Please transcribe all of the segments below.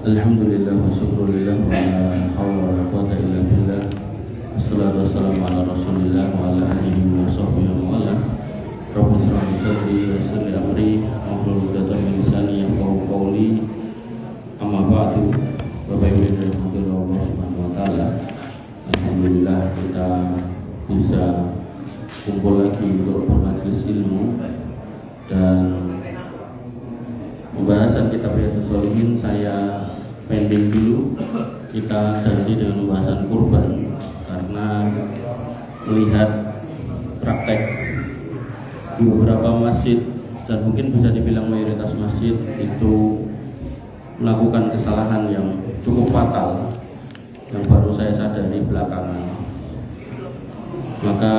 Alhamdulillah wa syukurillah wa la hawla wa la quwwata illa billah. Wassalatu wassalamu ala Rasulillah wa ala alihi wa sahbihi wa ala. Rabbi shrah li sadri wa yassir li amri wahlul 'uqdatam min lisani yafqahu qawli. Amma ba'du. Bapak Ibu yang dirahmati Allah Subhanahu wa taala. Alhamdulillah kita bisa kumpul lagi untuk bermajelis ilmu dan pembahasan kitab Riyadhus Shalihin saya pending dulu. Kita ganti dengan pembahasan kurban karena melihat praktek di beberapa masjid dan mungkin bisa dibilang mayoritas masjid itu melakukan kesalahan yang cukup fatal yang baru saya sadari belakangan. Maka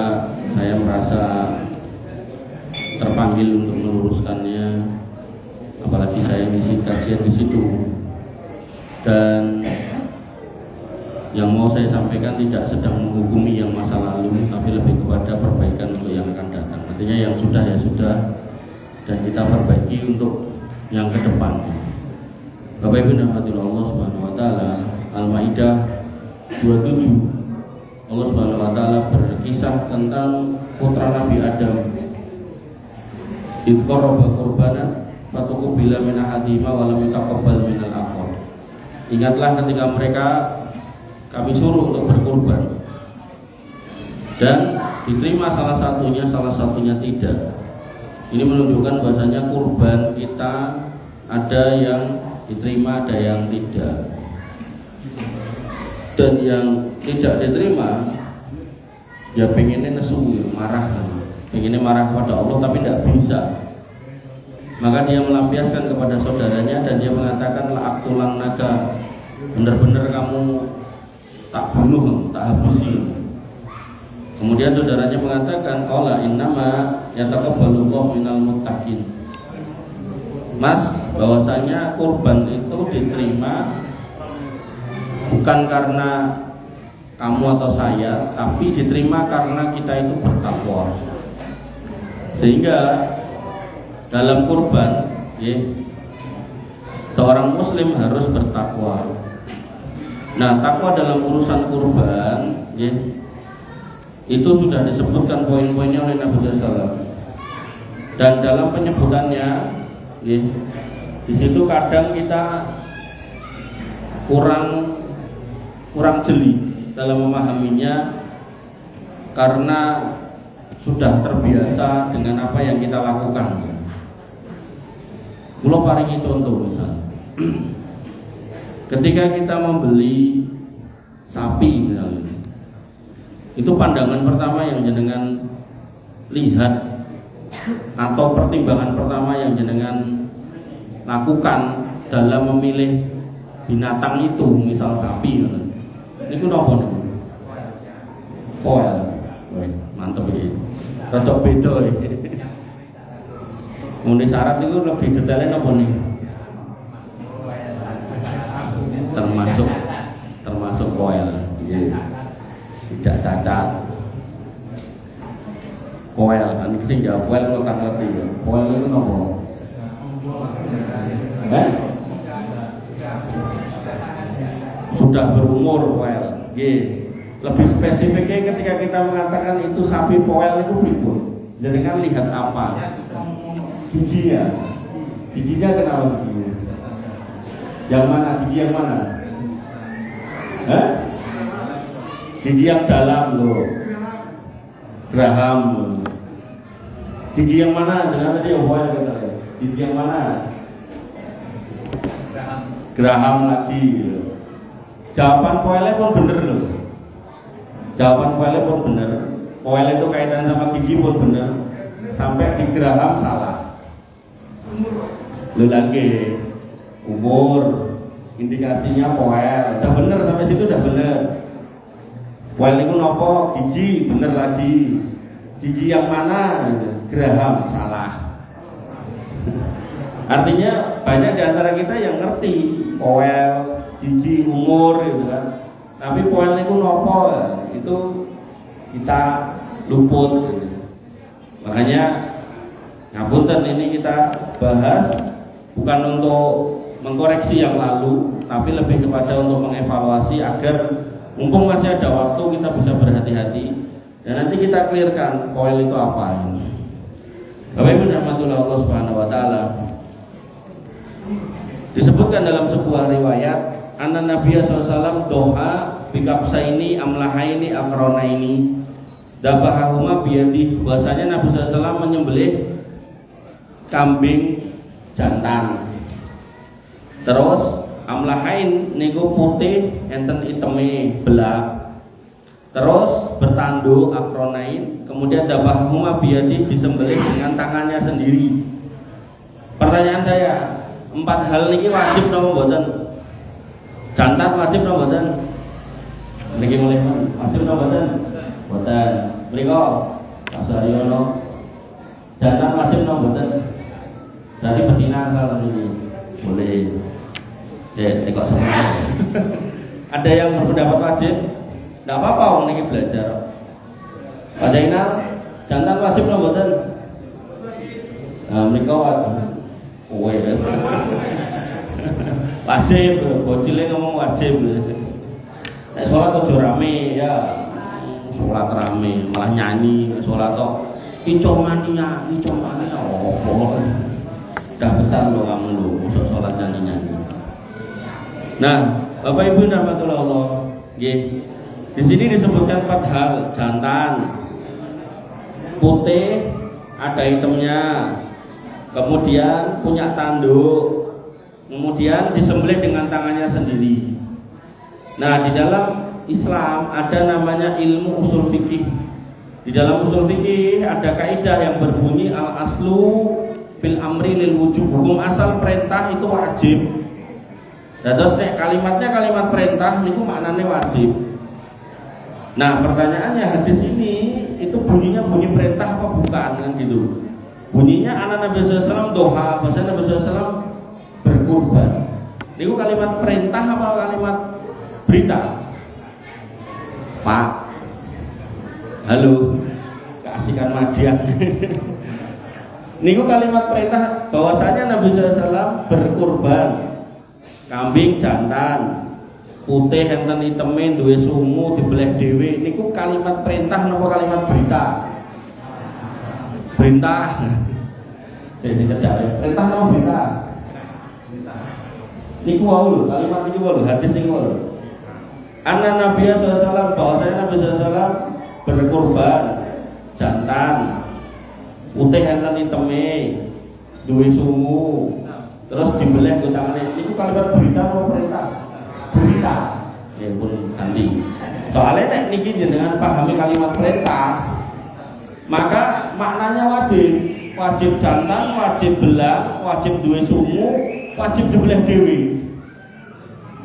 saya merasa terpanggil untuk meluruskannya, apalagi saya ngisi kajian di situ. Dan yang mau saya sampaikan tidak sedang menghukumi yang masa lalu, tapi lebih kepada perbaikan untuk yang akan datang. Artinya yang sudah ya sudah, dan kita perbaiki untuk yang ke depan. Bapak Ibu dan hadirin Allah Subhanahu wa taala, Al-Maidah 27. Allah Subhanahu wa taala berkisah tentang putra Nabi Adam. Idh qarraba qurbanan fatuqbila min ahadihima wa lam yutaqabbal min al-akhar. Ingatlah ketika mereka kami suruh untuk berkurban dan diterima salah satunya tidak. Ini menunjukkan bahasanya kurban kita ada yang diterima, ada yang tidak. Dan yang tidak diterima ya pengennya nesu, marah, pengennya marah kepada Allah tapi tidak bisa. Maka dia melampiaskan kepada saudaranya dan dia mengatakan la aqtulan naga, benar-benar kamu tak bunuh, tak habisi. Kemudian saudaranya mengatakan qala innama yataqabbalullahu minal muttaqin. Mas, bahwasanya kurban itu diterima bukan karena kamu atau saya, tapi diterima karena kita itu bertakwa. Sehingga dalam kurban, seorang muslim harus bertakwa. Nah, takwa dalam urusan kurban, itu sudah disebutkan poin-poinnya oleh Nabi SAW. Dan dalam penyebutannya, di situ kadang kita kurang jeli dalam memahaminya karena sudah terbiasa dengan apa yang kita lakukan. Kalau paringi contoh misalnya, ketika kita membeli sapi misalnya, itu pandangan pertama yang jenengan lihat atau pertimbangan pertama yang jenengan lakukan dalam memilih binatang itu, misal sapi, ini ku nopo nih? Koel, mantep ini. Rodok beda ini. Mengenai syarat itu lebih detailnya nopo nih? Termasuk koel, tidak cacat. Koel, ini sih jawab koel lo tak ngerti ya. Koel itu nopo? Sudah berumur poel. Lebih spesifiknya ketika kita mengatakan itu sapi poel itu pripun? Jenengan lihat apa? Giginya. Giginya kenapa giginya? Yang mana? Gigi yang mana? Gigi yang dalam loh. Geraham loh. Gigi yang mana? Jangan tadi poel katanya. Gigi yang mana? Geraham lagi loh. Jawaban poelnya pun bener loh. Jawaban poelnya pun bener. Poel itu kaitan sama gigi pun bener. Sampai di geraham salah. Lu lagi umur, indikasinya poel. Udah bener sampai situ udah bener. Poel itu nopo? Gigi bener lagi. Gigi yang mana? Geraham salah. Artinya banyak di antara kita yang ngerti poel, gigi, umur gitu kan. Tapi poin itu nopo itu kita luput. Makanya ngapunten ini kita bahas bukan untuk mengkoreksi yang lalu, tapi lebih kepada untuk mengevaluasi agar mumpung masih ada waktu kita bisa berhati-hati dan nanti kita clearkan koil itu apa. Bapak Ibu rahmatullah Allah Subhanahu wa taala. Disebutkan dalam sebuah riwayat, anna Nabiya SAW doha bikapsaini amlahaini akronaini dabahahuma biyadi, bahwasanya Nabi SAW menyembelih kambing jantan. Terus amlahain niku putih enten iteme belak. Terus bertanduk akronain, kemudian dabahahuma biyadi, disembelih dengan tangannya sendiri. Pertanyaan saya, 4 hal niki wajib napa mboten? Jantan wajib napa mboten? Niki mulai wajib napa mboten? Mboten. Mriko Sayono. Jantan wajib napa mboten? Dari betina asal ini. Boleh. Kok semua. Ada yang berpendapat wajib? Enggak apa-apa wong niki belajar. Pak Zainal, jantan wajib napa mboten? Nah, mriko wajib, bocilnya ngomong wajib. Nek sholat aja rame ya, sholat rame malah nyanyi, sholat kok icomania, oh, udah besar lo kamu lo, masuk sholat nyanyi. Nah, Bapak Ibu rahmatullah Allah, di sini disebutkan 4 hal: jantan, putih, ada hitamnya, kemudian punya tanduk, kemudian disembelih dengan tangannya sendiri. Nah, di dalam Islam ada namanya ilmu usul fikih. Di dalam usul fikih ada kaidah yang berbunyi al aslu fil amri lil wujub. Hukum asal perintah itu wajib. Dan terus kalimatnya kalimat perintah niku maknanya wajib. Nah, pertanyaannya hadis ini itu bunyinya bunyi perintah apa bukan kan gitu. Bunyinya anak Nabi SAW doha, bahasa Nabi SAW berkurban. Itu kalimat perintah apa kalimat berita? Pak, halo, keasikan Madian. Niku kalimat perintah bahwasanya Nabi SAW berkurban kambing jantan putih enten iteme duwe sungu dibelah dhewe. Niku kalimat perintah napa kalimat berita? Perintah. Jadi kerja perintah napa berita? Niku wau lho, kalimat niku wau lho, hadis niku wau lho. Anna Nabi SAW, bahwasanya Nabi SAW berkurban jantan putih enten iteme duwe sungu terus dibelah nggo tangane. Niku kalimat berita apa perintah? Berita. Ya pun ganti. Soalnya nek niki jenengan pahami kalimat perintah, maka maknanya wajib. Wajib jantan, wajib belah, wajib duwe sungu, wajib dibelah dewi.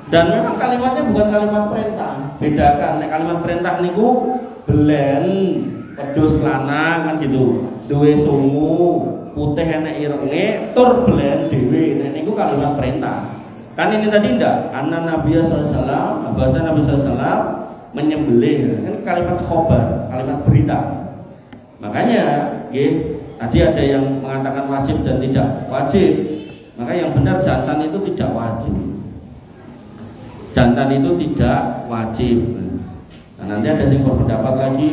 Dan memang kalimatnya bukan kalimat perintah. Bedakan, nek kalimat perintah niku belen, wedhus lanang kan gitu. Duwe sungu, putih enek irenge, tur belen dewi. Nek niku kalimat perintah. Kan ini tadi ndak, anna Nabi SAW, bahasa Nabi SAW menyembelih, kan kalimat khobar, kalimat berita. Makanya, tadi ada yang mengatakan wajib dan tidak wajib. Maka yang benar jantan itu tidak wajib. Jantan itu tidak wajib. Nah, nanti ada yang berpendapat lagi,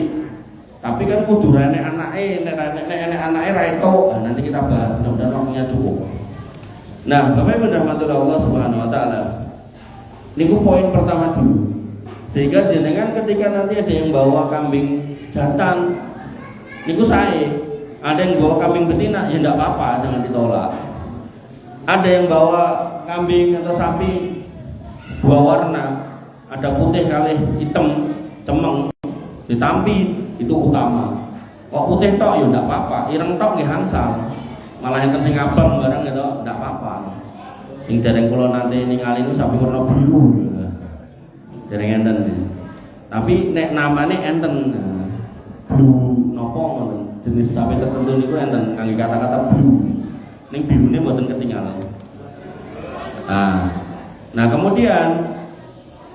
tapi kan kudu nek anake, nek anake ra etok. Nah, nanti kita bahas, mudah-mudahan waktunya cukup. Nah, Bapak Ibu rahmatullah Allah Subhanahu wa taala. Niku poin pertama dulu. Sehingga jenengan ketika nanti ada yang bawa kambing jantan, niku sae. Ada yang bawa kambing betina, ya enggak apa-apa, jangan ditolak. Ada yang bawa kambing atau sapi dua warna, ada putih kali hitam, cemeng, ditampi, itu utama. Kok putih tok ya enggak apa-apa, ireng tok nggih hansal. Malah enten sing abang barang gitu, enggak apa-apa. Sing dereng kula nanti ningali niku sapi warna biru. Dereng enten. Tapi nek namane enten blue napa ngoten. Jenis sapi tertentu niku enten kangge kata-kata blue. Ning birune mboten ketinggalan. Nah, kemudian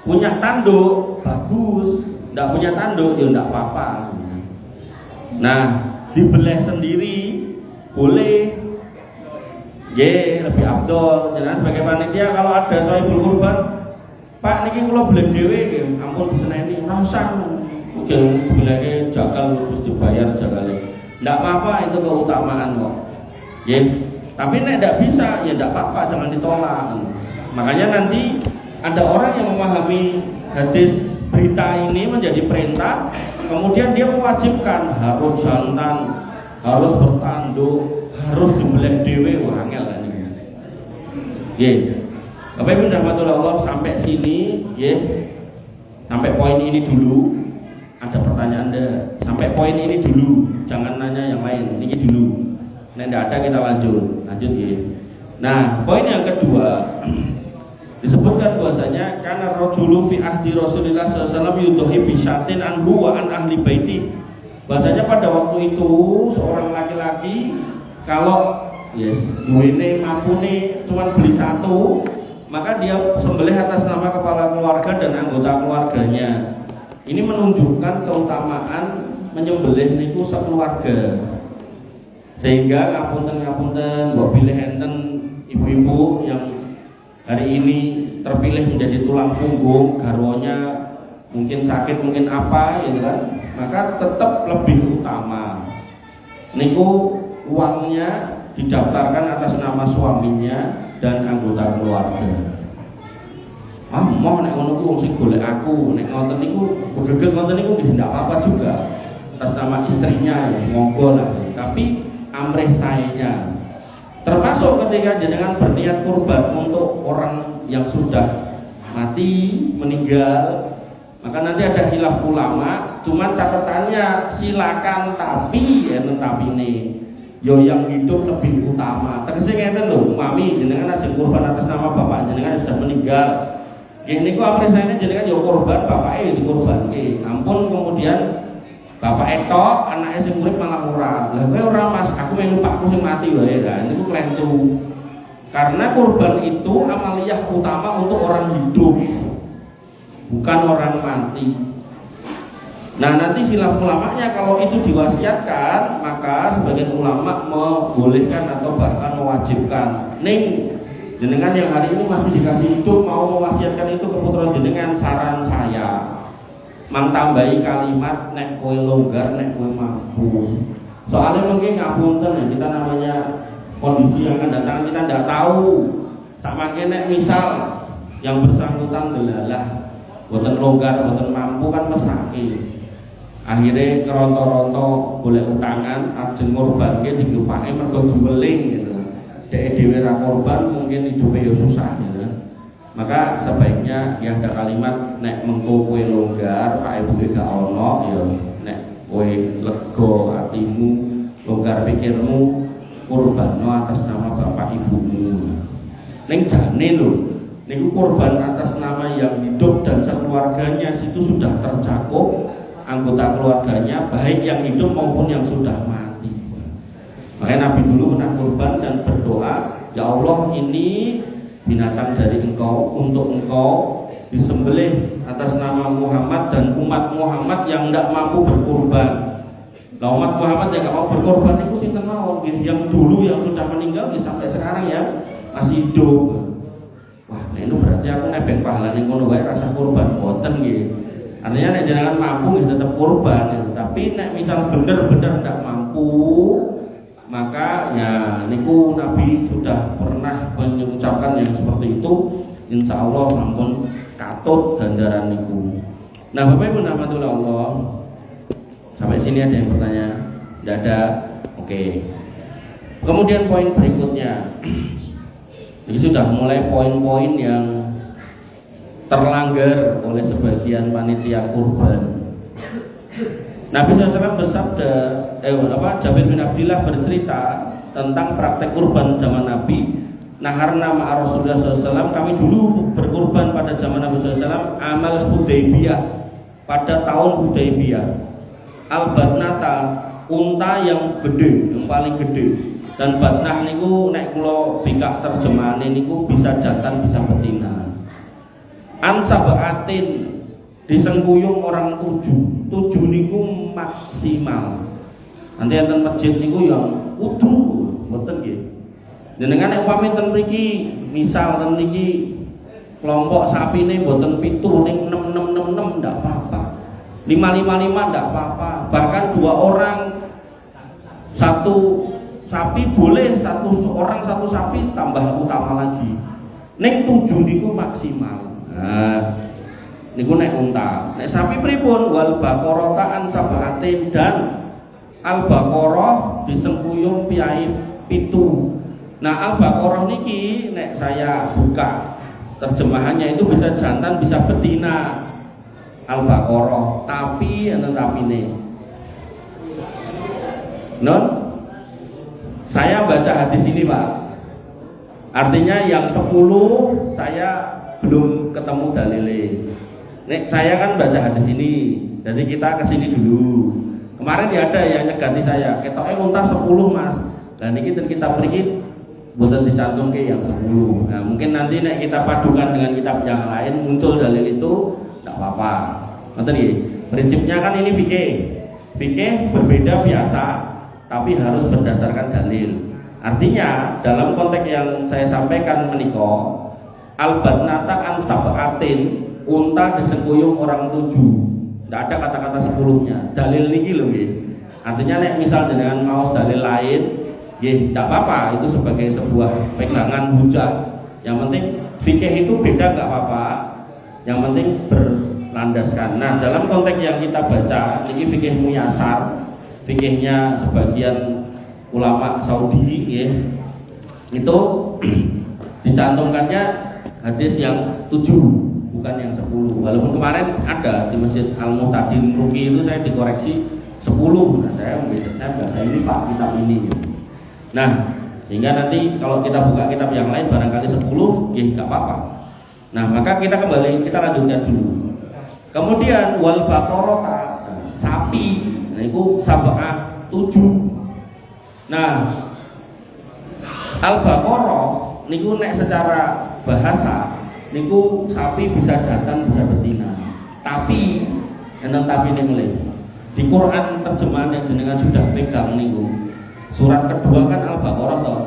punya tanduk bagus, ndak punya tanduk ya ndak apa-apa. Nah, dibelah sendiri boleh. lebih afdol. Jenengan sebagai panitia kalau ada sohibul kurban, Pak niki kula beli dhewe nggih, ampun diseneni ora usah. Oke, bilangnya jakal terus dibayar jakale. Ndak apa-apa, itu keutamaan kok. Tapi nek ndak bisa ya ndak apa-apa, jangan ditolak. Makanya nanti ada orang yang memahami hadis berita ini menjadi perintah, kemudian dia mewajibkan harus jantan, harus bertanduk, harus dibeleh dhewe, wah angel kan iki. Nggih. Bapak Ibu rahmatullah Allah, sampai sini nggih. Sampai poin ini dulu. Ada pertanyaan Anda? Sampai poin ini dulu, jangan nanya yang lain. Ini dulu. Nek tidak ada kita lanjut ya. Nah, poin yang kedua disebutkan bahwasanya karena rajulu fi ahdi Rasulillah sallallahu alaihi wasallam yudhi bisyatin anhu wa an ahli baiti. Bahwasanya pada waktu itu seorang laki-laki kalau duwene mampune cuma beli satu, maka dia sembelih atas nama kepala keluarga dan anggota keluarganya. Ini menunjukkan keutamaan menyembelih niku sekeluarga. Sehingga ngapunten mbok pilih enten ibu-ibu yang hari ini terpilih menjadi tulang punggung, garwonya mungkin sakit, mungkin apa gitu kan, maka tetap lebih utama niku uangnya didaftarkan atas nama suaminya dan anggota keluarga. Moh nek ngono ku wong sing golek aku, nek ngoten niku begegek ngoten niku nggih ndak apa-apa juga atas nama istrinya ya, monggo lah. Tapi amrih sayanya. Termasuk ketika jenengan berniat kurban untuk orang yang sudah mati, meninggal, maka nanti ada khilaf ulama, cuman catatannya silakan tapi ini yo yang hidup lebih utama. Tegese ngeten lho, mami jenengan aja kurban atas nama bapak jenengan yang sudah meninggal. Ini kok amri saya jenengan yo kurban bapaknya dikurbanke. Ampun kemudian bapak etok anaknya sing urip malah ora. Lah kowe ora Mas, aku melu pakku sing mati wae. Lah niku klentu. Karena kurban itu amaliyah utama untuk orang hidup, bukan orang mati. Nah nanti khilaf ulamanya kalau itu diwasiatkan, maka sebagian ulama membolehkan atau bahkan mewajibkan. Ning jenengan yang hari ini masih dikasih hidup mau mewasiatkan itu ke putra jenengan, saran saya mang tambahi kalimat nek kowe longgar nek kowe mampu. Soalnya mungkin ngapunten ya, kita namanya kondisi yang akan datang kita tidak tahu. Sama kene misal yang bersangkutan delalah boten longgar, boten mampu kan mesake. Akhirnya keronto-ronto boleh utangan ajeng ngorbanke digupake mergo dumeling gitu. Dek dhewe ra korban mungkin hidupnya ya susah gitu. Maka sebaiknya ya ada kalimat nek mengko kowe longgar, Pak Ibu gak ono ya nek kowe lega atimu, longgar pikirmu, kurbanno atas nama bapak ibumu. Ning jane lho, niku kurban atas nama yang hidup dan sekeluarganya situ sudah tercakup anggota keluarganya baik yang hidup maupun yang sudah mati. Makanya Nabi dulu pernah kurban dan berdoa, ya Allah ini binatang dari engkau untuk engkau disembelih atas nama Muhammad dan umat Muhammad yang tidak mampu berkurban. Nah umat Muhammad yang tidak mau berkorban itu sinten mawon yang dulu yang sudah meninggal sampai sekarang ya masih hidup. Wah, nah itu berarti aku nebeng pahala ning kono wae rasa kurban boten nggih. Artinya nek jenengan mampu nggih tetep kurban ya. Tapi nek misal bener-bener tidak mampu maka ya niku Nabi sudah pernah mengucapkan yang seperti itu, insya Allah ampun katut ganjaran niku. Nah Bapak Ibu rahmatullah Allah, sampai sini ada yang bertanya? Tidak ada? Oke. Kemudian poin berikutnya, ini sudah mulai poin-poin yang terlanggar oleh sebagian panitia kurban. Nabi SAW bersabda, Jabir bin Abdillah bercerita tentang praktek kurban zaman Nabi. Naharna ma'a Rasulullah SAW, kami dulu berkurban pada zaman Nabi SAW, amal Hudaybiyah, pada tahun Hudaybiyah. Al-Batnata, unta yang gede, yang paling gede. Dan batnah niku nek kula bikak terjemahane niku bisa jantan bisa betina. Ansabaatin disengkuyung orang 7 niku maksimal. Nanti enten masjid niku yang utuh mboten nggih. Jenengan nek upami ten mriki, misal ten mriki kelompok sapine mboten 7 ning 6666 ndak apa-apa. 555 ndak apa-apa. Bahkan 2 orang satu sapi boleh, satu orang satu sapi tambah utama lagi. Ning 7 niku maksimal. Nah, niku nek unta. Nek sapi pripun? Wal baqarata an sab'atin, dan al-baqarah disengkuyung piyai 7. Nah, al-baqarah niki nek saya buka terjemahannya itu bisa jantan bisa betina. Al-baqarah, tapi enten tapine. Non, saya baca hadis ini, Pak. Artinya yang 10 saya belum ketemu dalile. Nek saya kan baca hadis ini, jadi kita kesini dulu. Kemarin dia ada yang nyegati saya, ketoknya unta 10 Mas. Dan ini kita pergi bukan dicantum ke yang 10. Nah, mungkin nanti nek kita padukan dengan kitab yang lain muncul dalil itu, tidak apa-apa. Nanti prinsipnya kan ini fikih. Fikih berbeda biasa, tapi harus berdasarkan dalil. Artinya dalam konteks yang saya sampaikan menika, al-batnata an sab'atin, unta disengkuyung orang 7. Tidak ada kata-kata 10-nya. Dalil niki lho nggih. Artinya nek misal dengan maos dalil lain, ya tidak apa-apa, itu sebagai sebuah pegangan hujah. Yang penting fikih itu beda nggak apa-apa. Yang penting berlandaskan. Nah, dalam konteks yang kita baca, ini fikih muyasar, fikihnya sebagian ulama Saudi, ya, itu dicantumkannya hadis yang 7, bukan yang 10. Walaupun kemarin ada di Masjid Al-Muhtadin Ruki itu saya dikoreksi 10. Nah, saya baca ini Pak, kitab ini. Nah, sehingga nanti kalau kita buka kitab yang lain barangkali 10, ya nggak apa-apa. Nah, maka kita lanjutkan dulu. Kemudian wal baqarata, sapi, nah itu sab'ah 7. Nah, al baqarah niku nek secara bahasa niku sapi bisa jantan bisa betina. Tapi enten tapi mulai di Quran terjemahan yang jenengan sudah pegang niku. Surat kedua kan Al-Baqarah toh.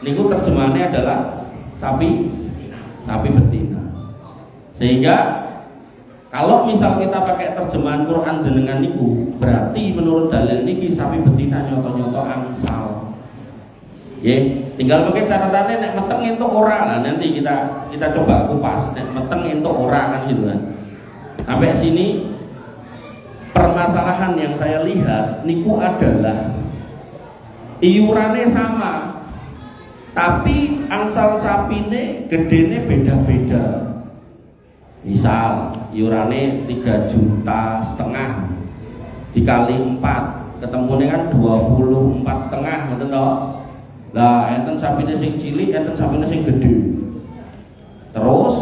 Niku terjemahannya adalah sapi betina. Sehingga kalau misal kita pakai terjemahan Quran jenengan niku, berarti menurut dalil niki sapi betina nyoto-nyoto angsal. Ye, tinggal pakai catatannya nek meteng entuk ora. Nah, nanti kita coba kupas nek meteng entuk ora kan gitu kan. Sampai sini permasalahan yang saya lihat niku adalah iurannya sama, tapi angsal sapine gedene beda-beda. Misal iurannya 3,5 juta dikali 4 ketemunya kan 24,5, ngoten toh. Lah enten sapine sing cilik, enten sapine sing gede. Terus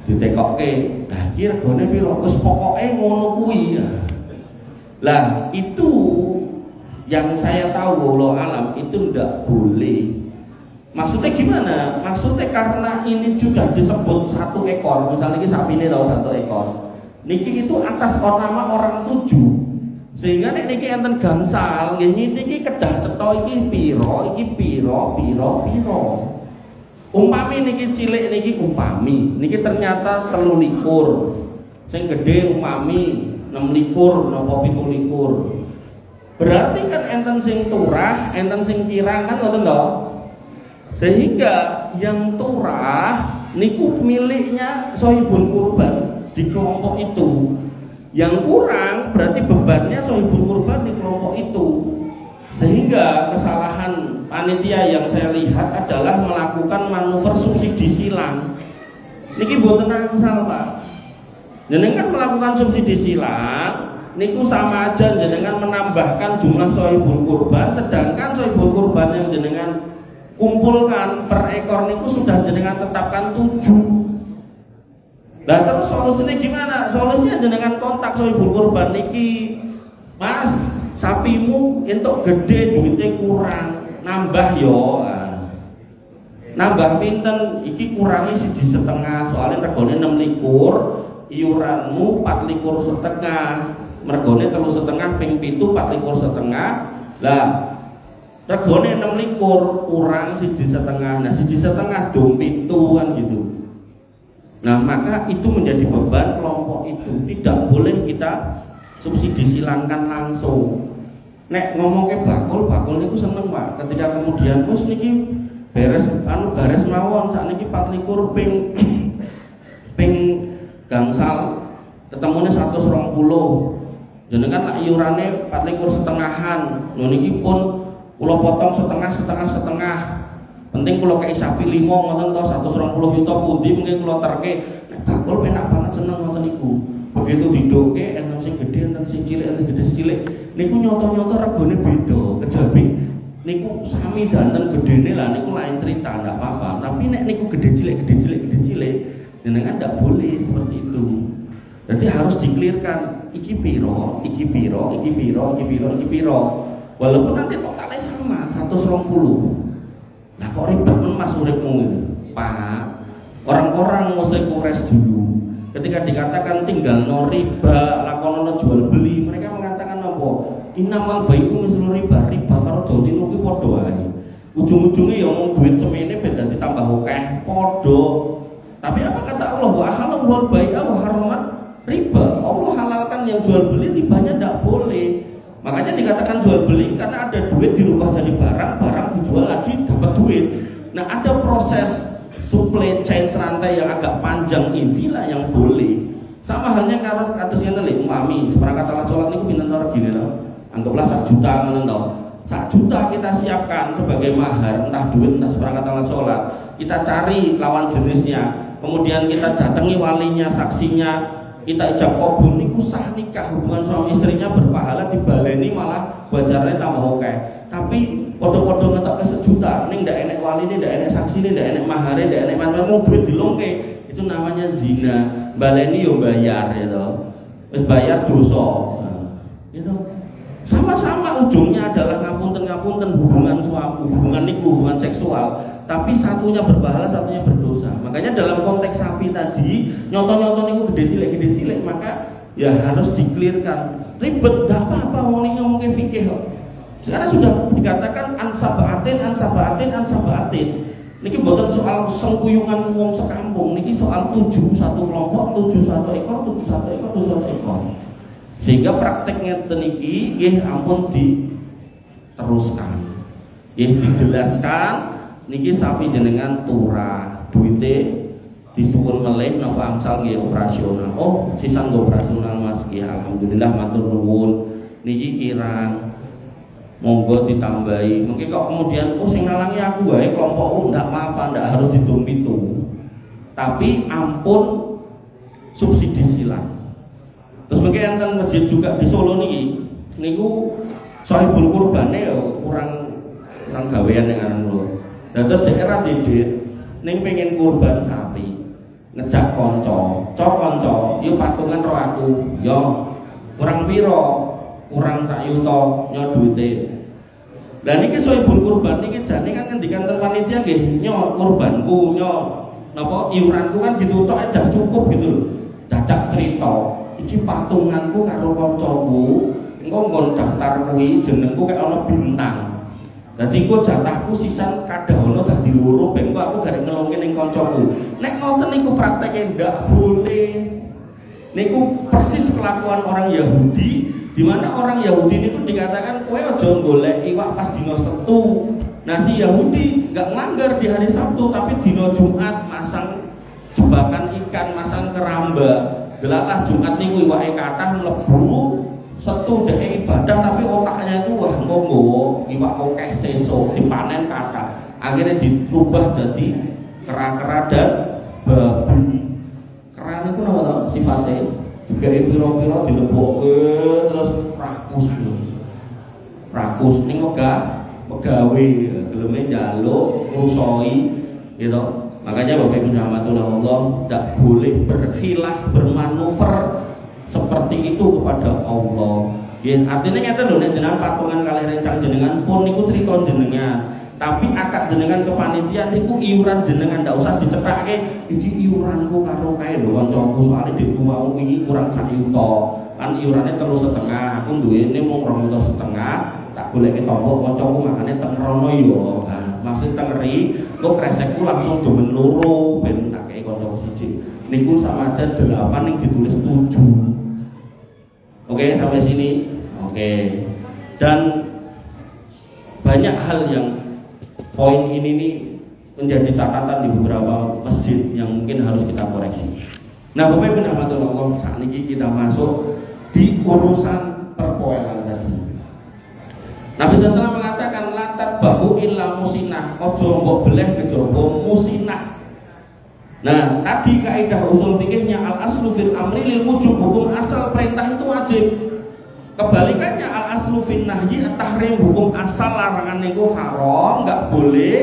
ditekokke, nah iki regane piro? Wis pokoke ngono kuwi ya. Lah itu yang saya tahu wallahu alam itu ndak boleh. Maksudnya gimana? Maksudnya karena ini sudah disebut 1 ekor, misalnya ini sapi ini tahu 1 ekor. Niki itu atas nama orang 7. Sehingga niki enten gangsal, niki kedah cetha iki piro, iki piro. Umpami niki cilik niki umpami, niki ternyata 23. Sing gede umpami 26 napa 27. Berarti kan enten sing turah, enten sing kirang kan ngoten lho. Sehingga yang turah niku miliknya sohibul kurban di kelompok itu. Yang kurang berarti bebannya sohibul kurban di kelompok itu. Sehingga kesalahan panitia yang saya lihat adalah melakukan manuver subsidi silang. Niki boten angsal, Pak. Jenengan melakukan subsidi silang niku sama aja jenengan menambahkan jumlah sohibul kurban, sedangkan sohibul kurban yang jenengan kumpulkan per ekor niku sudah jenengan tetapkan 7. Nah terus solusinya gimana? Solusinya jenengan kontak sohibul kurban niki, Mas, sapimu entuk gede duitnya kurang, nambah yo. Nambah pinten? Iki kurangi 1,5, soalnya regane 6 iuranmu 4,5, mergone 3,5 ping 7 4,5. Lah regane 26 kurang 1,5, nah 1,5 dong 7 kan gitu. Nah maka itu menjadi beban kelompok itu, tidak boleh kita subsidi silangkan langsung. Nek ngomong ke bakul niku seneng Pak, ketika kemudian wis niki beres mawon sak niki 24 ping gangsal ketemunya 120. Jenengan nak iurane 24 setengahan. Lho niki pun kula potong setengah. Penting kula kei sapi 5 ngoten to 120 juta pundi mungkin kula terke. Nek bakul penak banget seneng ngoten niku. Begitu didoke enten sing gedhe enten sing cilik enten gedhe cilik niku nyoto-nyoto regane beda. Kejawi niku sami danten gedene lah niku lain cerita ndak apa-apa. Tapi nek niku gedhe cilik jenengan ndak boleh seperti itu. Jadi harus diklirkan iki piro. Walaupun nanti totalnya sama 120. Nah kok ribet Mas uripmu itu? Pak, orang-orang mesti kores dulu. Ketika dikatakan tinggal no riba, lakonono jual beli, mereka mengatakan apa? Innamal bai'u mislu riba karo dolino kuwi padha wae. Ujung-ujungnya ya ngomong duit semene beda ditambah akeh padha. Tapi apa kata Allah? Wa halallahu bai'a wa haramat riba. Allah halalkan yang jual beli, ribanya tidak boleh. Makanya dikatakan jual beli karena ada duit dirubah jadi barang dijual lagi dapat duit. Nah ada proses supply chain serantai yang agak panjang, inilah yang boleh. Sama halnya kalau kados ngene lho umpami seperangkat alat sholat niku pinten to regine to? Anggaplah 1 juta ngoten to. 1 juta kita siapkan sebagai mahar, entah duit entah seperangkat alat sholat. Kita cari lawan jenisnya, kemudian kita datangi walinya, saksinya, kita ijab kabul niku sah nikah, hubungan suami istrinya berpahala, dibaleni malah bajarnya tambah oke. Tapi podo-podo ngetok ke 1 juta, ning ndak enek waline, ndak enek saksine, ndak enek mahare, ndak enek mantu duit dilongke. Itu namanya zina. Baleni yo bayar ya toh. Wis bayar dosa. Gitu. Sama-sama ujungnya adalah ngapunten hubungan suami, hubungan seksual. Tapi satunya berpahala, satunya berdosa. Makanya dalam konteks sapi tadi, nyontoh-nyontoh niku gede cilik, maka ya harus diklirkan. Ribet enggak apa-apa wong ngomong ke fikih kok. Sekarang sudah dikatakan ansabaatin. Niki mboten soal sengkuyungan wong sekampung, niki soal 7 satu kelompok, 7 satu ekor. Sehingga praktek ngeten iki nggih ampun diteruskan. Nggih dijelaskan niki sapi jenengan turah, duite disuwun melih napa angsal nggih operasional. Oh, sisan nggo operasional Mas nggih alhamdulillah matur nuwun. Niki kirang monggo ditambahi. Mungkin kok kemudian sing nalangi aku wae kelompokku ndak apa-apa, ndak harus ditumpitu. Tapi ampun subsidi silang. Terus mungkin enten masjid juga di Solo niki. Niku sahibul kurbane ya kurang gawean yang aran kula. Nah terus daerah Didit ning pengen kurban sapi. Ngejak kanca, yo patungan ro aku. Yo kurang piro? Kurang tak yuto nyo duite. Lah niki sahibul kurban niki jane kan ngendikan ten panitia nggih, nyo kurbanku, nyo napa iuranku kan gitu tok dah cukup gitu lho. Dadak crita, iki patunganku karo kancaku, engko nggon daftar kuwi jenengku kek ana bintang. Dadi engko jatahku sisan kadhawana dadi loro ben aku garek ngelongke ning kancaku. Nek ngoten niku prakteke ndak boleh. Niku persis kelakuan orang Yahudi, di mana orang Yahudi niku dikatakan kowe aja golek iwak pas dina Setu. Nah si Yahudi nggak nglanggar di hari Sabtu, tapi dina Jumat masang jebakan ikan, masang keramba. Gelalah Jumat niku iwake kathah mlebu, Setu dhek ibadah tapi otaknya itu wah nggowo iwak akeh sesuk dipanen kathah. Akhirnya dirubah jadi kera-kera dan babi. Kera niku napa to sifate? Juga piro-piro dilebokke terus rakus ning pegawe geleme njaluk rusoi gitu. Makanya Bapak Ibu rahmatullah Allah tidak boleh berkhilaf bermanuver seperti itu kepada Allah. Ya, artinya ngeten lho nek jenengan patungan kalih rencang jenengan pun niku crita jenengan. Tapi akad jenengan kepanitiaan niku iuran jenengan ndak usah dicethake iki iuranku karo kae lho kancaku soalé dekku mau wingi kurang 1 juta. Kan iurane 3,5, aku duwene mung 2,5 juta. tak golek tombok kancaku makane teng rono yo. Nah, maksud tengeri kok kresekku langsung demen loro ben tak kei kancaku siji. Niku sama aja 8 yang ditulis 7. Oke, sampai sini. Oke. Dan banyak hal yang poin ini nih menjadi catatan di beberapa masjid yang mungkin harus kita koreksi. Nah, Bapak Ibu rahmatullah, saat ini kita masuk di urusan perpoelan tadi. Nabi SAW mengatakan lantat bahu illa musinah, ojo mbok beleh kejaba musinah. Nah, tadi kaidah usul fikihnya al aslu fil amri lil wujub, hukum asal perintah itu wajib. Kebalikannya al aslu fin nahyi at-tahrim, hukum asal larangan itu haram, enggak boleh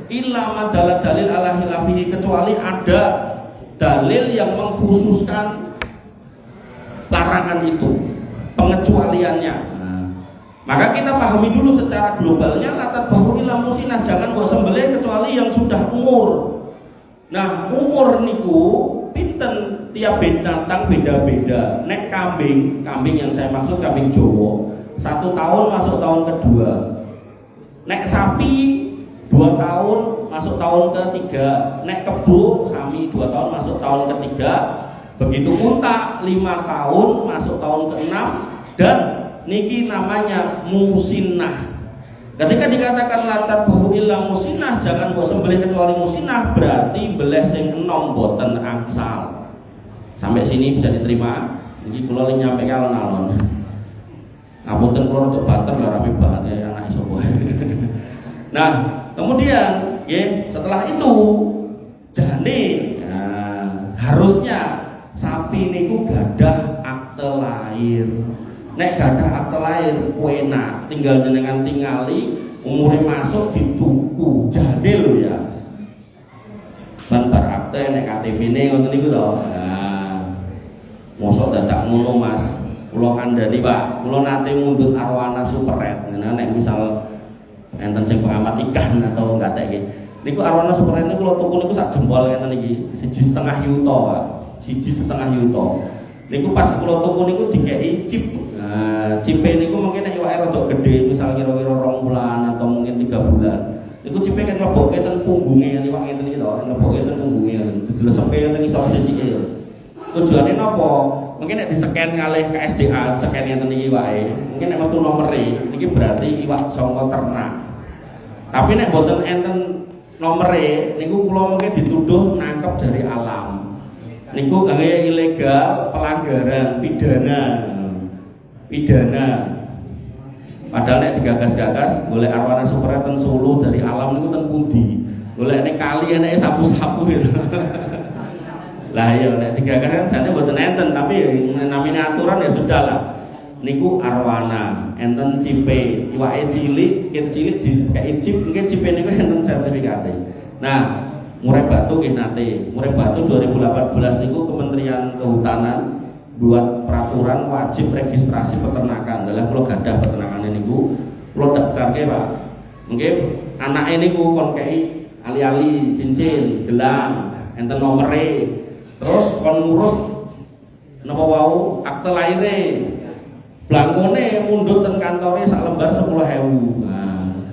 illa madalla dalil ala khilafihi, kecuali ada dalil yang mengkhususkan larangan itu, pengecualiannya. Maka kita pahami dulu secara globalnya latat bahu ila musinah, jangan buat sembelih kecuali yang sudah umur. Nah, umur niku pinten tiap binatang beda-beda. Nek kambing yang saya maksud kambing Jawa 1 tahun masuk tahun kedua. Nek sapi 2 tahun masuk tahun ketiga. Nek kebo sami 2 tahun masuk tahun ketiga. Begitu unta 5 tahun masuk tahun ke-6 dan niki namanya musinah. Ketika dikatakan latar bahu illa musinah, jangan mbok sembelih kecuali musinah, berarti beleh sing enom boten angsal. Sampai sini bisa diterima. Niki kula ling nyampe alon-alon. Ngapunten kula untuk bater lah rapi banget ya anak sapa. Nah, kemudian nggih setelah itu jane harusnya sapi niku gadah akte lahir. Nek gadah akte lahir enak, tinggal jenengan tingali umure masuk dituku jane lho ya. Ban bar akte nek KTP-ne ngoten niku to. Nah, mosok dadak ngono Mas. Kula kandhani Pak, kula nate mundhut arwana superet. Nek misal enten sing pengamat ikan atau ngatekke. Niku arwana superet niku kula tuku niku sak jempol ngeten iki, 1,5 yuta Pak. 1,5 yuta. Niku pas kula tuku niku dikeki chip. Nah, cipe niku mungkin nek iwake rada gedhe, misal kira-kira 2 bulan atau mungkin 3 bulan. Niku cipe kan mlebokke ten punggunge kan iwak ngeten iki to, mlebokke ten punggunge kan. Dilesepe ten isor sisike. Tujuane napa? Mungkin nek di-scan kalih KSDA, scan ngeten iki iwake. Mungkin nek metu nomere, niki berarti iwak saka ternak. Tapi nek boten enten nomere, niku kula mungkin dituduh nangkep dari alam. Niku kangge ilegal, pelanggaran, pidana. Padahal nek digagas-gagas golek arwana superet ten Solo dari alam niku ten pundi? Golek nek kali eneke sapu-sapu gitu. Lah iya nek digagas kan jane mboten enten, tapi namanya aturan ya sudahlah. Niku arwana, enten cipe, iwake cilik, cilik dikei chip, mungkin cipe niku enten sertifikate. Nah, Murai Batu nggih nate. Murai Batu 2018 niku Kementerian Kehutanan buat peraturan wajib registrasi peternakan. Dalam kalau gadah peternakan ini kalau daftarke Pak, mungkin anak ini kon kei ali-ali cincin, gelang, enten nomere, terus kon ngurus napa wau akte lahire, blankone mundhut ten kantore sak lembar 10.000. Nah,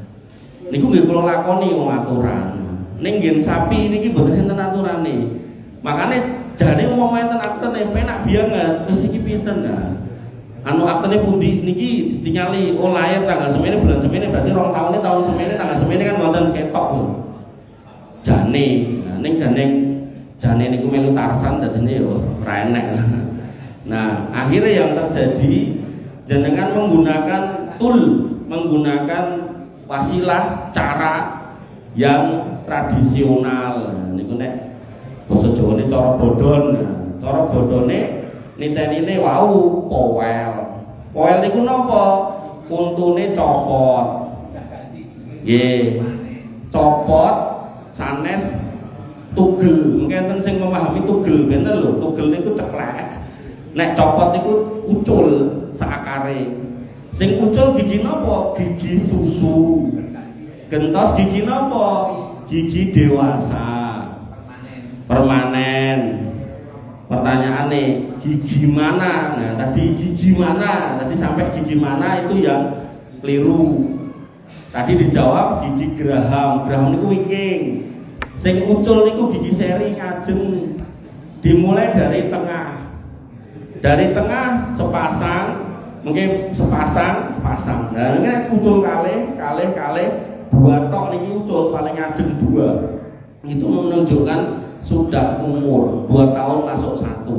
niku nggih kula lakoni wong aturan. Ning nggih sapi niki mboten enten aturane. Makane jane umpama enten aktene penak banget wis iki pinten nah. Anu aktene pundi niki ditingali oh lahir tanggal semene bulan semene berarti 2 tahun semene tanggal semene kan wonten ketok. Jane. Nah ning jane niku melu tarsan dadine yo ora enek. Nah, akhirnya yang terjadi jenengan menggunakan wasilah cara yang tradisional. Niku nek basa Jawane cara bodhon. Cara bodhone nitenine wau powel. Powel niku napa? Untune copot. Nggih. Copot sanes tugel. Mungkin enten sing memahami tugel bener lho. Tugel niku ceklek. Nek copot niku ucul sakare. Sing ucul gigi napa? Gigi susu. Gentos gigi napa? Gigi dewasa. Permanen. Pertanyaane gigi mana? Nah, tadi gigi mana? Tadi sampai gigi mana itu yang keliru. Tadi dijawab gigi geraham. Geraham niku wingking. Sing ucul niku gigi seri ngajeng. Dimulai dari tengah. Dari tengah sepasang, mungkin sepasang. Nah, ini ucul kalih, dua tok niki ucul paling ngajeng dua. Itu menunjukkan sudah umur 2 tahun masuk 1.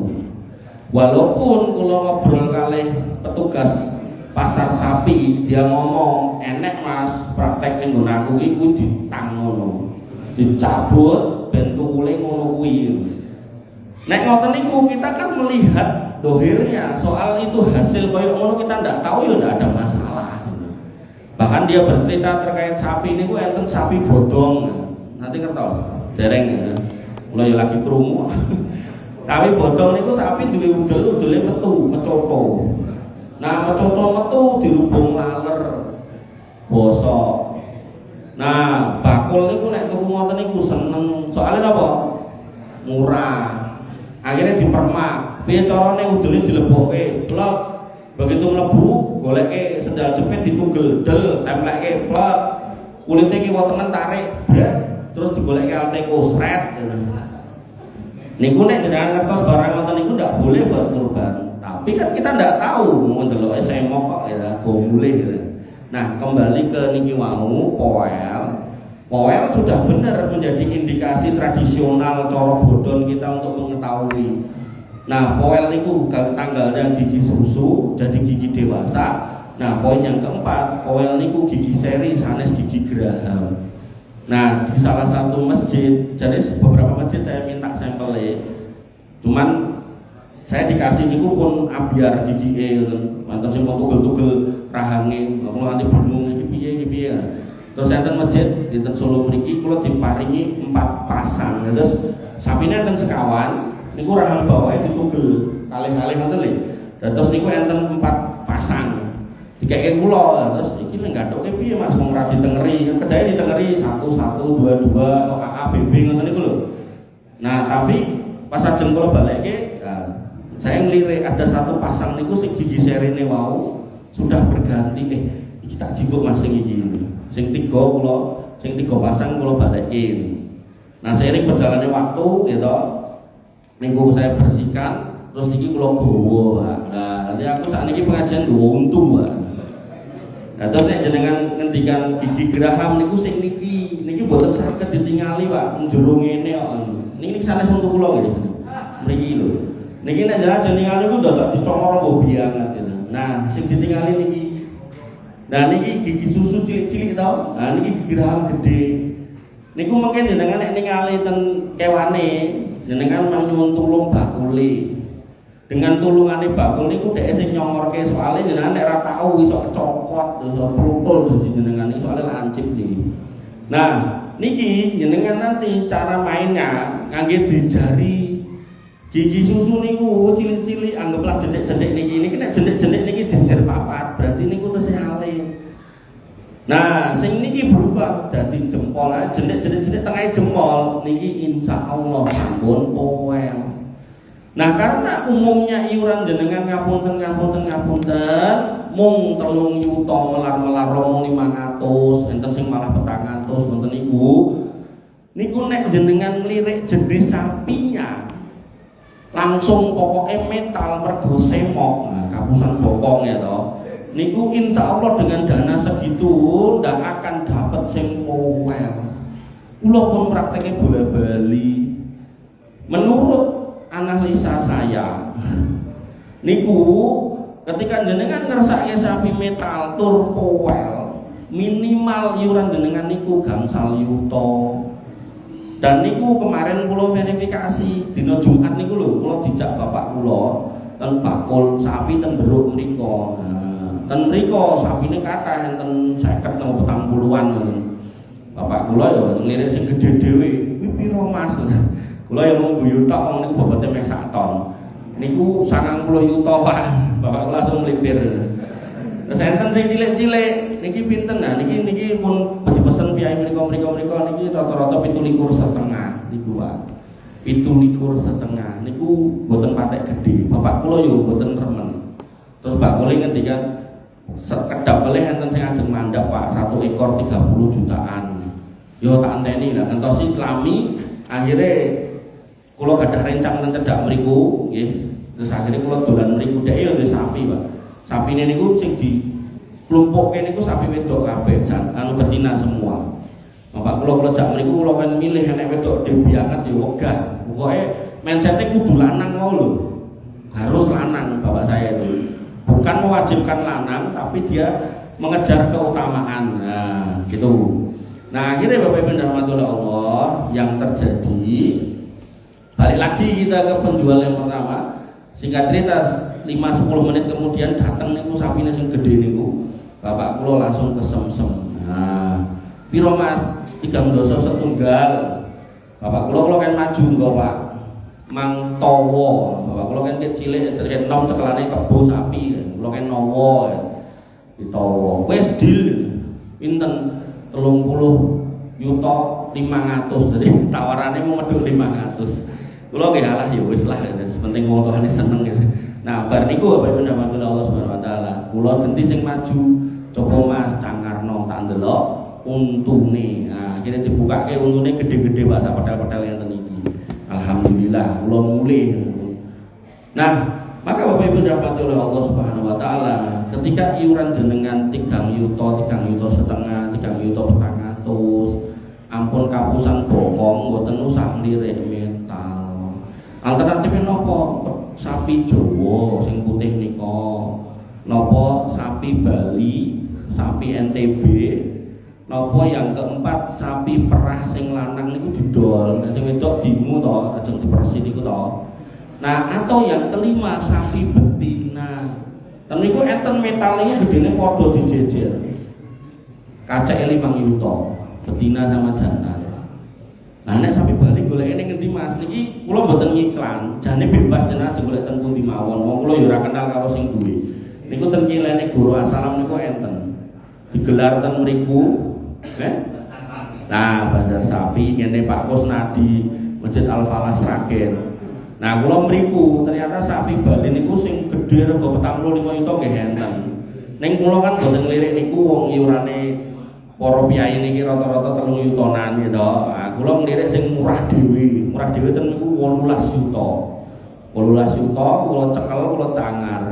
Walaupun kalau ngobrol kalih petugas pasar sapi, dia ngomong enek mas praktek ning nggon aku iku ditang ngono, dicabut ben tukule ngono kuwi. Nek ngoten niku kita kan melihat dohirnya, soal itu hasil koyo ngono kita ndak tahu ya ndak ada masalah. Bahkan dia bercerita terkait sapi niku enten sapi bodong. Nanti kertas dereng ya. Mulai lagi krungu. Tapi bodong niku sapi duwe udel-udele metu, mecoto. Nah, mecoto metu dirubung laler. Bosok. Nah, bakul niku nek tuku ngoten niku seneng. Soalnya apa? Murah. Akhirnya dipermak. Piye carane udele dilebokke? Plek. Begitu mlebu, goleke sendal jepit ditugel del, tempelke plek. Kulite ki wetenen tarik, bret. Terus digoleki alteko sret. Niku nek jenengan ngertos barang ngoten niku ndak boleh buat kurban. Tapi kan kita ndak tahu mau ndeloke semok kok ya boleh gitu. Nah, kembali ke niki wau poel. Poel sudah benar menjadi indikasi tradisional cara bodon kita untuk mengetahui. Nah, poel niku tanggalnya gigi susu jadi gigi dewasa. Nah, poin yang keempat, poel niku gigi seri sanes gigi geraham. Nah, di salah satu masjid, jadi beberapa masjid saya minta sampelnya. Cuman saya dikasih niku pun abiar gigi mantan sing tugel-tugel rahange, kalau nanti bingung iki piye. Terus enten masjid di Solo mriki kula diparingi 4 pasang. Terus sapine enten sekawan, niku rahang bawahe ditugel kalih-kalih ngoten lho. Terus niku enten 4 pasang. Dikeke kula, terus iki lek gathuke piye Mas wong ra ditengeri, kedae ditengeri 1 1 2 2 atau AABB ngoten niku lho. Nah, tapi pas ajeng kula balekke, saya ngelirik ada 1 pasang niku sing gigi serine wau sudah berganti. Iki tak jingkuk Mas sing iki. Sing 3 kula, sing 3 pasang kula balekke. Nah, seiring berjalannya waktu gitu, niku saya bersihkan, terus niki kula gawa. Nah, nanti aku saat niki pengajian gawa untu, Pak. Nah, terus nek jenengan ngendikan gigi geraham niku sing niki mboten saged ditingali, Pak. Njero ngene kok. Niki sanes untuk kula nggih. Mriki lho. Niki nek jenengan niku dadak dicongor nggo biangat gitu. Nah, sing ditingali niki. Nah, niki gigi susu cilik-cilik tau. Nah, niki gigi geraham gede. Niku mungkin jenengan nek ningali ten kewane, jenengan mang nyuwun tulung bakule. Dengan tulungane bakul niku dhek sing nyongorke soalé jenengan nek ora tau iso kecokot, iso plutul dadi jenengan iki soalé lancip iki. Nah, niki jenengan nanti cara mainnya ngangge dijari gigi susu niku cilik-cilik anggaplah jendek-jendek niki nek jendek-jendek niki jejer papat, berarti niku tesih alih. Nah, sing niki berubah dadi jempol, jendek-jendek tengah jempol niki insyaallah sampun poel. Nah, karena umumnya iuran jenengan ngapunten mung 3 yuta melar-melar 500, enten sing malah 400 wonten niku. Niku nek jenengan ngelirik jenis sapinya langsung pokoknya metal mergo semok, nah, kapusan bokong ya toh. Niku insya Allah dengan dana segitu ndak akan dapat sing poel. Kula pun prakteknya bola-bali. Menurut analisa saya, niku ketika jenengan ngersake sapi metal tur poel, minimal iuran jenengan niku gangsal yuta. Dan niku kemarin kula verifikasi dina Jumat niku lho, kula dijak bapak kula ten bakul sapi ten Beruk mriko. Ten mriko sapine kathah enten 50 nang 40-an. Bapak kula ya ngelirik sing gedhe dhewe. Kuwi piro Mas? Kula ya mung guyu tok wong niku bobote mek sak ton. Niku 90 yuta, Pak. Bapak kula langsung mlipir. Terus enten sing cilik-cilik, niki pinten? Nah, niki pun pesen piyai mriko niki rata-rata 17,5 niku, Pak. 17,5 niku mboten patek gedhe. Bapak kula yo mboten remen. Terus Pak kula ngendikan, Sekedap boleh enten sing ajeng mandap Pak, 1 ekor 30 jutaan. Yo tak anteni lah ngentosi lami akhirnya kula gadah rencang ten cedhak mriku nggih. Terus akhirnya kula dolan mriku dhek yo sapi Pak. Sapine niku sing di klumpukke niku sapi wedok kabeh, anu betina semua. Bapak kula jak mriku kula kan milih enek wedok dhewe banget yo wegah. Pokoke mindset-e kudu lanang mau lho. Harus lanang bapak saya itu. Bukan mewajibkan lanang tapi dia mengejar keutamaan. Nah, gitu. Nah, akhirnya Bapak Ibu rahmatullah Allah yang terjadi balik lagi kita ke penjual yang pertama. Singkat cerita 5-10 menit kemudian datang niku sapine sing gede niku. Bapak kula langsung kesemsem. Nah, piro Mas? 3 doso setunggal. Bapak kula kan maju engko Pak. Mang towo. Bapak kula kan cilik terus nom cekelane kebo sapi. Kula kan nowo. Ditowo. Wis deal. Pinten? 30 yuto 500. Jadi tawarannya mau medhuk 500. Kula nggih alah ya wis lah, penting wong tuane seneng gitu. Nah, bar niku Bapak Ibu rahmatullah Allah Subhanahu wa taala. Kula genti sing maju, coba Mas cangarno tak ndelok untune. Nah, akhirnya dibukake untune gede-gede Pak, sak pedal-pedal ngenten iki. Alhamdulillah kula mulih. Nah, maka Bapak Ibu rahmatullah Allah Subhanahu wa taala, ketika iuran jenengan 3 yuto, 3 yuto setengah, 3 yuto 400, ampun kapusan bokong mboten usah nglirik metal. Alternatifnya nopo? Sapi Jawa sing putih nika. Nopo sapi Bali, sapi NTB. Nopo yang keempat sapi perah sing lanang niku didol, sing wedok dingu to, ajeng dipersi niku to. Nah, atau yang kelima sapi betina. Ten niku enten metalnya gedene padha dijejer. Kacake 5 yuto, betina sama jantan. Nah, nek sapi Bali goleke ning ngendi Mas? Niki kula mboten ngiklan, jane bebas jenengan aja golek ten pundi mawon. Wong kula ya ora kenal karo sing duwe. Niku ten kilene Guru Assalam niku enten. Digelar ten mriku, Nah, bazar sapi ngene Pak Kusnadi, Masjid Al Falah Sragen. Nah, kula mriku ternyata sapi Bali niku sing gedhe rego 45 yuto nggih enten. Ning kula kan mboten ngelirik niku wong iurane para piyai niki rata-rata 3 yutonan gitu. Nah, kula ngelirik sing murah dhewe. Murah dhewe ten niku 18 yuto. 18 yuto kula cekel kula cangar.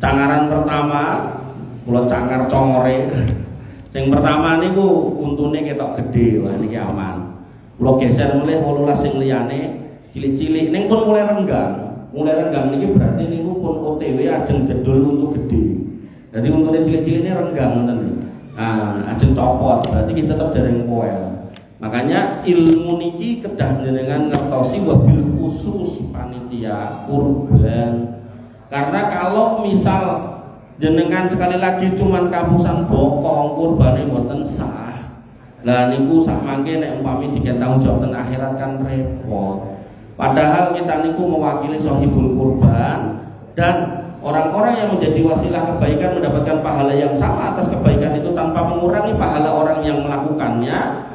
Cangaran pertama kula cangar congore. Sing pertama niku untune ketok gede, wah niki aman. Kula geser mulih 18 sing liyane cilik-cilik ning pun mulai renggang. Mulai renggang niki berarti niku pun OTW ajeng jedul untuk gede. Jadi untune cilik-cilik ini renggang ngoten. Nah, ajeng copot berarti kita tetap dereng poel. Makanya ilmu niki kedah jenengan ngertosi wabil khusus panitia kurban. Karena kalau misal jenengan sekali lagi cuman kapusan bokong kurbane mboten sah. Lah niku sak mangke nek umpami diken tanggung jawab ten akhirat kan repot. Padahal kita niku mewakili sahibul kurban dan orang-orang yang menjadi wasilah kebaikan mendapatkan pahala yang sama atas kebaikan itu tanpa mengurangi pahala orang yang melakukannya.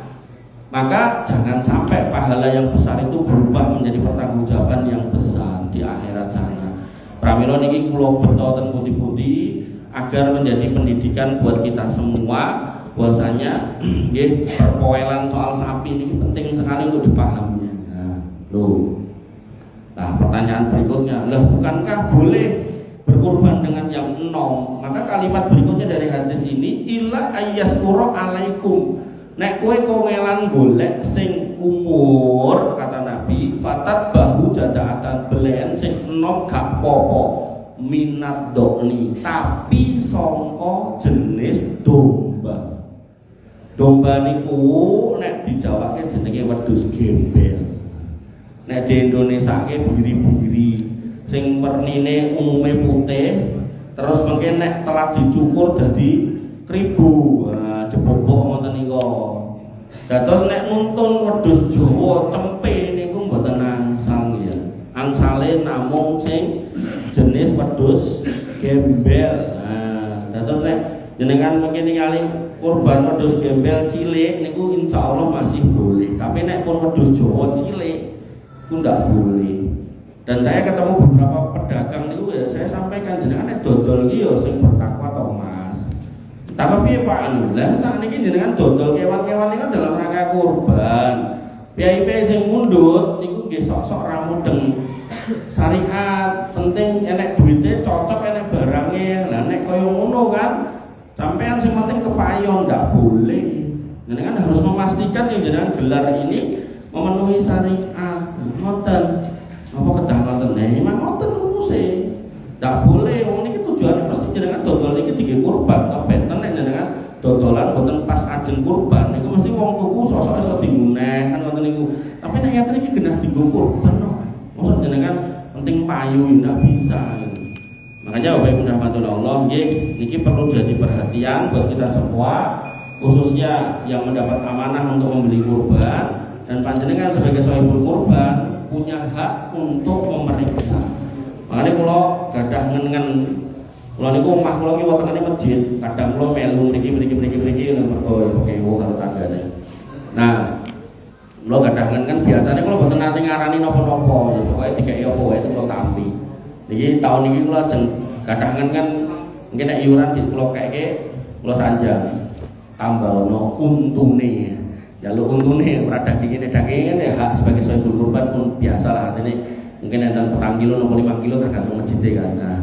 Maka jangan sampai pahala yang besar itu berubah menjadi pertanggungjawaban yang besar di akhirat sana. Pramila niki kula beto ten pundi-pundi agar menjadi pendidikan buat kita semua bahwasanya nggih perpoelan soal sapi ini penting sekali untuk dipahami. Nah, pertanyaan berikutnya, lah bukankah boleh berkurban dengan yang enom? Maka kalimat berikutnya dari hadis ini, illa ayyaskura alaikum. Nek kowe kongelan golek sing umur, kata Nabi, fatat bahu jadaatan belen sing enom gak popo minat dokni, tapi songko jenis domba. Domba niku nek dijawake jenenge wedhus gembel. Nek di Indonesia ke biri-biri sing wernine umume putih, terus mungkin nek telah dicukur jadi kribo, nah, jebobok ngoten niku. Dados nek nuntun wedhus Jawa cempe niku mboten angsal ya. Angsale namung sing jenis wedhus gembel. Nah, dados nek jenengan mungkin ningali kurban wedhus gembel cilik niku insyaallah masih boleh. Tapi nek pun wedhus Jawa cilik itu ndak boleh. Dan saya ketemu beberapa pedagang itu ya saya sampaikan jenengan dodol iki ya sing bertakwa to Mas. Tapi piye Pak? Lah sakniki jenengan dodol kewan-kewan niku dalam rangka kurban. Piye-piye sing mundhut niku nggih sok-sok ra mudeng syariat, penting enek duitnya cocok enek barangnya. Lah nek kaya ngono kan sampean sing penting kepayon ndak boleh. Jenengan harus memastikan yang jenengan gelar ini memenuhi syariat. Ngoten. Apa kedah ngoten memang ngoten rumuse. Ndak boleh wong niki tujuane mesti jenengan dodol niki dienggo kurban to benten nek jenengan dodolan boten pas ajeng kurban niku mesti wong tuku sosok iso dimuneh kan ngoten niku. Tapi nek ngeten iki genah dienggo kurban no. Mosok jenengan penting payu ndak bisa. Makanya Bapak Ibu rahmatullah Allah nggih niki perlu jadi perhatian buat kita semua khususnya yang mendapat amanah untuk membeli kurban dan panjenengan sebagai sahibul kurban punya hak untuk memeriksa. Makanya kalau gadah ngen-ngen kalau niku omah kula ki wetengane masjid, kadang kula melu mriki mergo oke karo tanggane. Nah, kula gadah ngen biasanya kula boten nate ngarani napa-napa, ya pokoke dikeki apa wae kula tampi. Niki taun iki kula ajeng gadah ngen mungkin nek iuran di kula keke kula sanjang tambah ono untune. Ya lu untune ora dagingnya ya hak sebagai sahibul kurban pun biasa lah artinya mungkin enten 4 kilo atau 5 kilo tergantung masjid kan. Nah,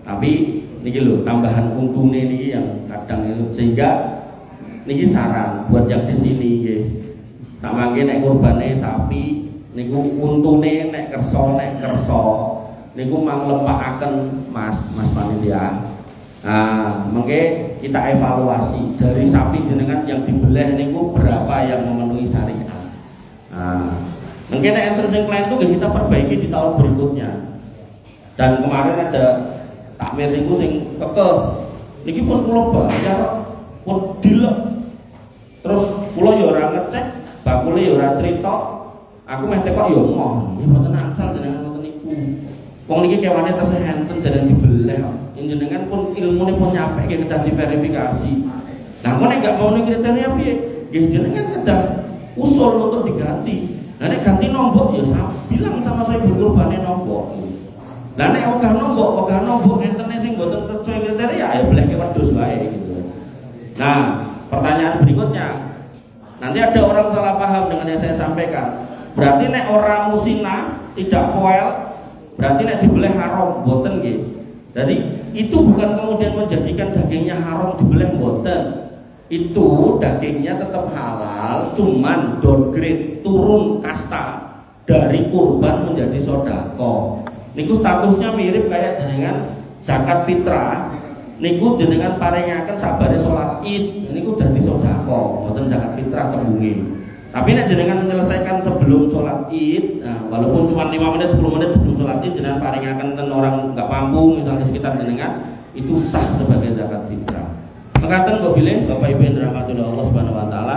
tapi niki lho tambahan untune niki yang kadang itu sehingga niki saran buat yang di sini nggih. Tak mangke nek kurbane sapi niku untune nek kersa niku mang lepakaken Mas panitia. Nah, mengke kita evaluasi dari sapi jenengan yang dibeleh niku berapa yang memenuhi syariat. Nah, mungkin enter sing lain itu kita perbaiki di tahun berikutnya. Dan kemarin ada takmir niku sing kekeh. Niki pun kula bayar pun dilek. Terus kula ya ora ngecek, bakule ya ora crita. Aku meh tekok ya emoh. Nggih mboten angsal jenengan ngoten niku. Wong niki kewane tesih enten dereng dibeleh kok. Jenengan pun ilmune pun nyampe ke kedah diverifikasi. Nah, kok nek gak mau kriteria piye? Nggih jenengan kedah usul untuk diganti. Nah nek ganti nombok ya bilang sama saya kurbane nombok. Lah nek wegah nombok entene sing mboten sesuai kriteria ya bleh wedhus wae gitu. Nah, pertanyaan berikutnya. Nanti ada orang salah paham dengan yang saya sampaikan. Berarti nek orang musina tidak poel, berarti nek dibeleh haram mboten nggih. Jadi itu bukan kemudian menjadikan dagingnya haram dibeleh mboten. Itu dagingnya tetap halal, cuman downgrade, turun kasta dari kurban menjadi sodako. Niku statusnya mirip kayak dengan zakat fitrah. Niku jenengan paringaken sabare salat Id, niku dadi sodako, mboten zakat fitrah tembunge. Tapi nek jenengan menyelesaikan sebelum sholat Id, nah, walaupun cuma 5 menit 10 menit sebelum sholat Id jenengan paringaken ten orang nggak mampu misalnya di sekitar jenengan, itu sah sebagai zakat fitrah. Mengatakan Bapak Ibu yang dirahmati oleh Allah Subhanahu wa taala.